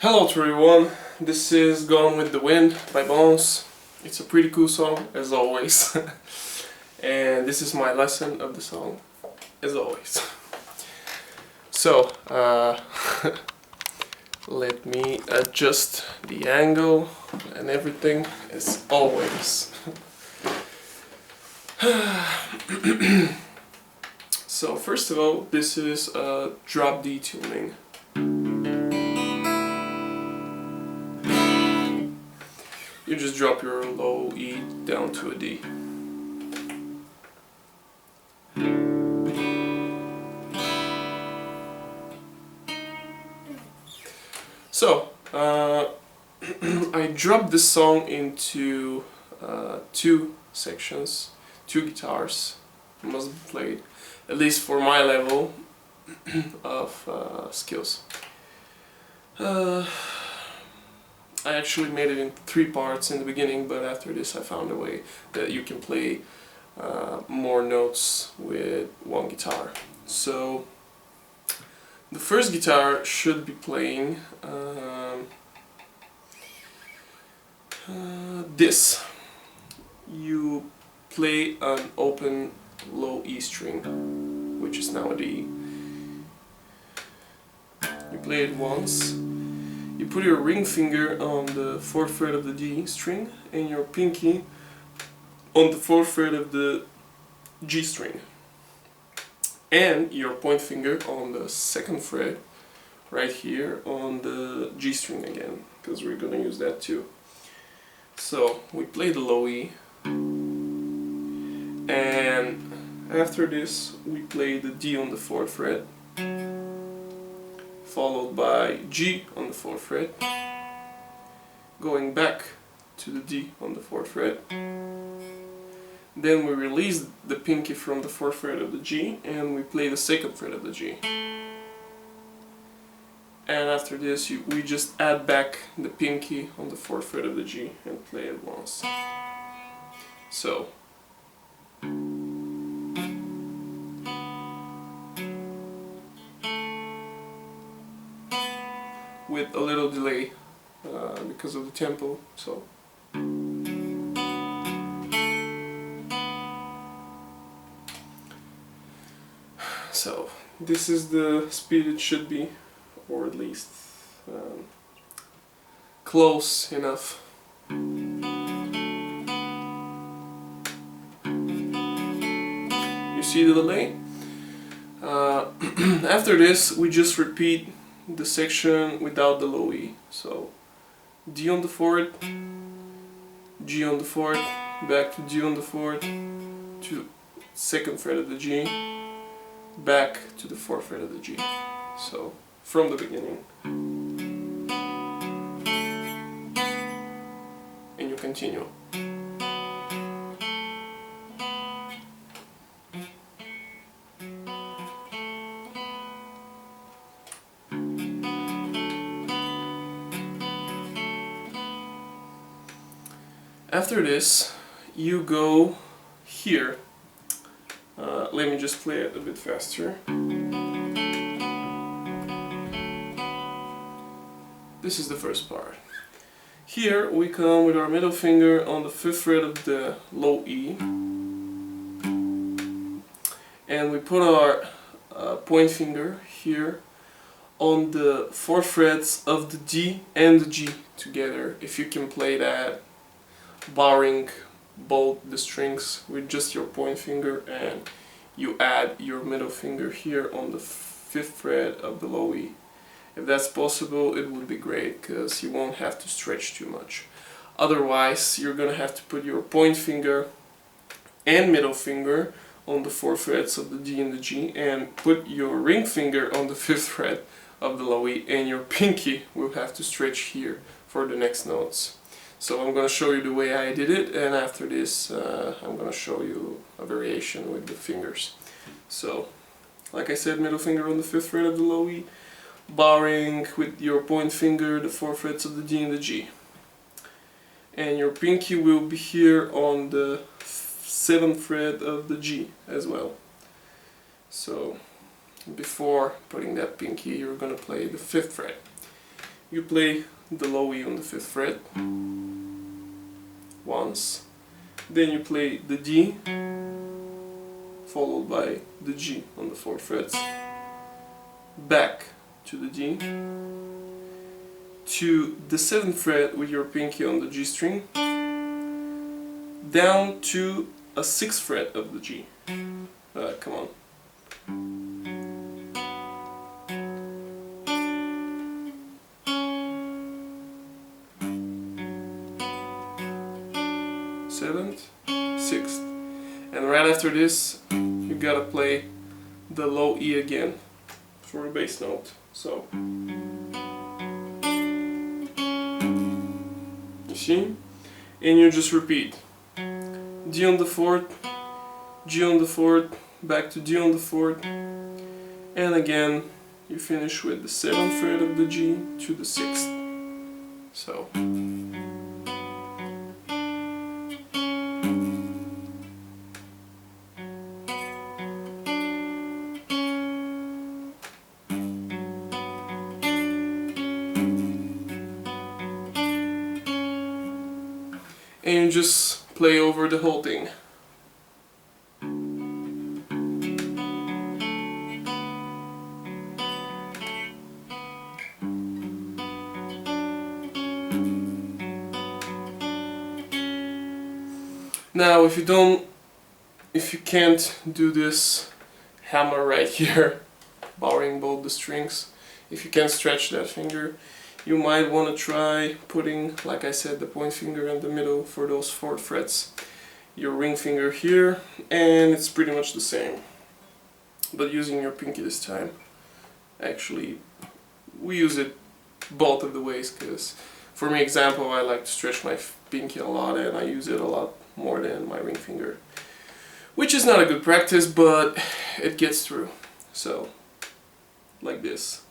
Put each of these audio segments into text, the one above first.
Hello to everyone, this is Gone with the Wind by Bones. It's a pretty cool song, as always. And this is my lesson of the song, as always. So, let me adjust the angle and everything, as always. So, first of all, this is a drop D tuning. You just drop your low E down to a D. So, I dropped this song into two sections, two guitars must be played, at least for my level of skills. I actually made it in 3 parts in the beginning, but after this I found a way that you can play more notes with one guitar. So the first guitar should be playing this. You play an open low E string, which is now a D. You play it once. You put your ring finger on the 4th fret of the D string and your pinky on the 4th fret of the G string. And your point finger on the 2nd fret right here on the G string again, because we're gonna use that too. So we play the low E, and after this we play the D on the 4th fret, followed by G on the 4th fret, going back to the D on the 4th fret. Then we release the pinky from the 4th fret of the G and we play the 2nd fret of the G. And after this we just add back the pinky on the 4th fret of the G and play it once. So with a little delay because of the tempo. So this is the speed it should be, or at least close enough. You see the delay? After this we just repeat the section without the low E. So D on the 4th, G on the 4th, back to D on the 4th, to 2nd fret of the G, back to the 4th fret of the G. So from the beginning. And you continue. After this, you go here. Let me just play it a bit faster. This is the first part. Here we come with our middle finger on the 5th fret of the low E, and we put our point finger here on the 4th frets of the D and the G together, if you can play that, barring both the strings with just your point finger, and you add your middle finger here on the 5th fret of the low E. If that's possible, it would be great, because you won't have to stretch too much. Otherwise, you're gonna have to put your point finger and middle finger on the 4 frets of the D and the G, and put your ring finger on the 5th fret of the low E, and your pinky will have to stretch here for the next notes. So I'm going to show you the way I did it, and after this I'm going to show you a variation with the fingers. So, like I said, middle finger on the 5th fret of the low E, barring with your point finger the 4 frets of the D and the G. And your pinky will be here on the 7th fret of the G as well. So before putting that pinky, you're going to play the 5th fret. you play the low E on the 5th fret once, then you play the D followed by the G on the 4 frets, back to the D, to the 7th fret with your pinky on the G string, down to a 6th fret of the G. Come on. Seventh, 6th, and right after this you gotta play the low E again for a bass note. So you see, and you just repeat D on the 4th, G on the 4th, back to D on the 4th, and again you finish with the 7th fret of the G to the 6th. So. And you just play over the whole thing. Now if you can't do this hammer right here, barring both the strings, if you can't stretch that finger, you might want to try putting, like I said, the point finger in the middle for those 4 frets, your ring finger here, and it's pretty much the same, but using your pinky this time. Actually, we use it both of the ways, because for me, example, I like to stretch my pinky a lot and I use it a lot more than my ring finger, which is not a good practice, but it gets through. So, like this.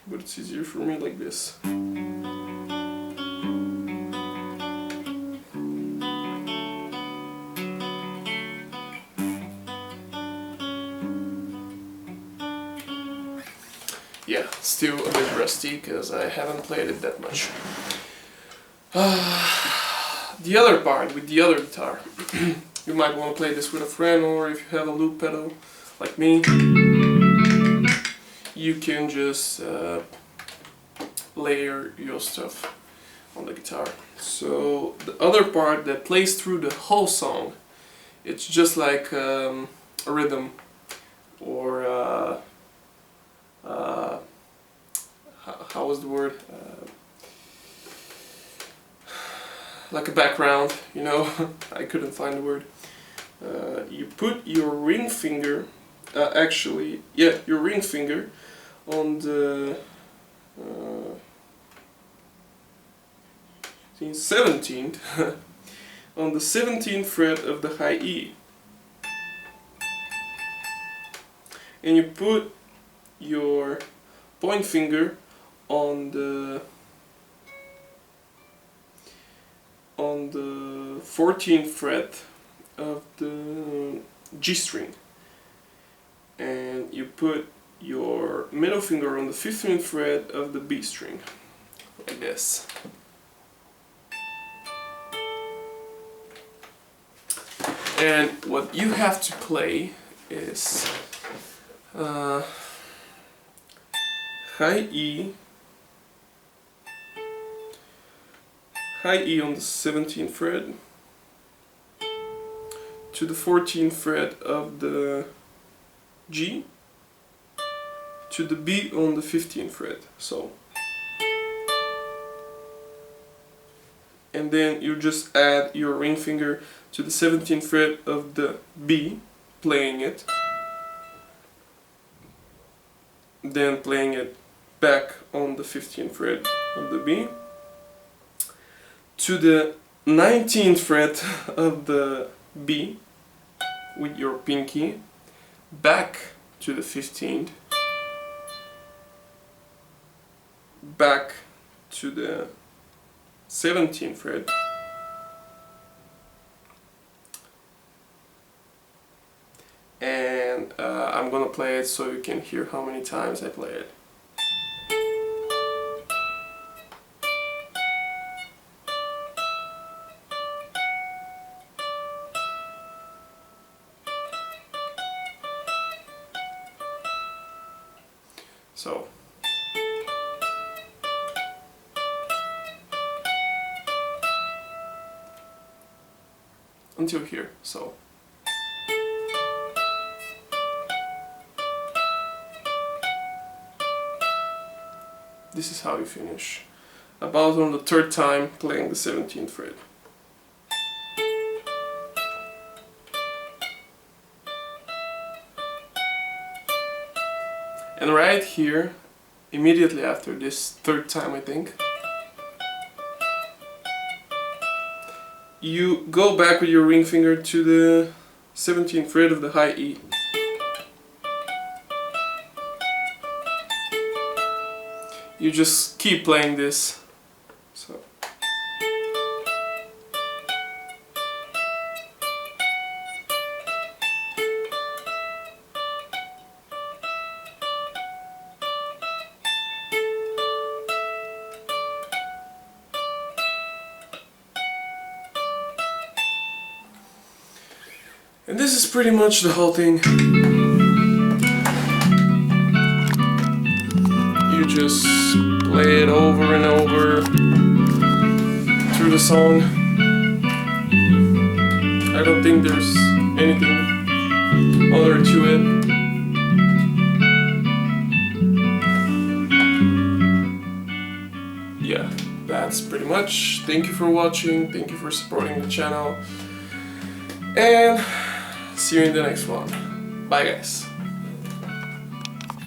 But it's easier for me like this. Yeah, still a bit rusty because I haven't played it that much. The other part with the other guitar. You might want to play this with a friend, or if you have a loop pedal like me, you can just layer your stuff on the guitar. So the other part that plays through the whole song, it's just like a rhythm, or how was the word? Like a background, you know. I couldn't find the word. You put your ring finger, your ring finger on the 17th on the 17th fret of the high E, and you put your point finger on the 14th fret of the G string, and you put your middle finger on the 15th fret of the B string, like this. And what you have to play is high E on the 17th fret to the 14th fret of the G to the B on the 15th fret. So, and then you just add your ring finger to the 17th fret of the B, playing it, then playing it back on the 15th fret of the B, to the 19th fret of the B with your pinky, back to the 15th, back to the 17th fret, I'm gonna play it so you can hear how many times I play it. So until here. So this is how you finish. About on the third time playing the 17th fret. And right here, immediately after this third time I think, you go back with your ring finger to the 17th fret of the high E. You just keep playing this. So. And this is pretty much the whole thing. You just play it over and over through the song. I don't think there's anything other to it. Yeah, that's pretty much. Thank you for watching, thank you for supporting the channel, and see you in the next one. Bye guys.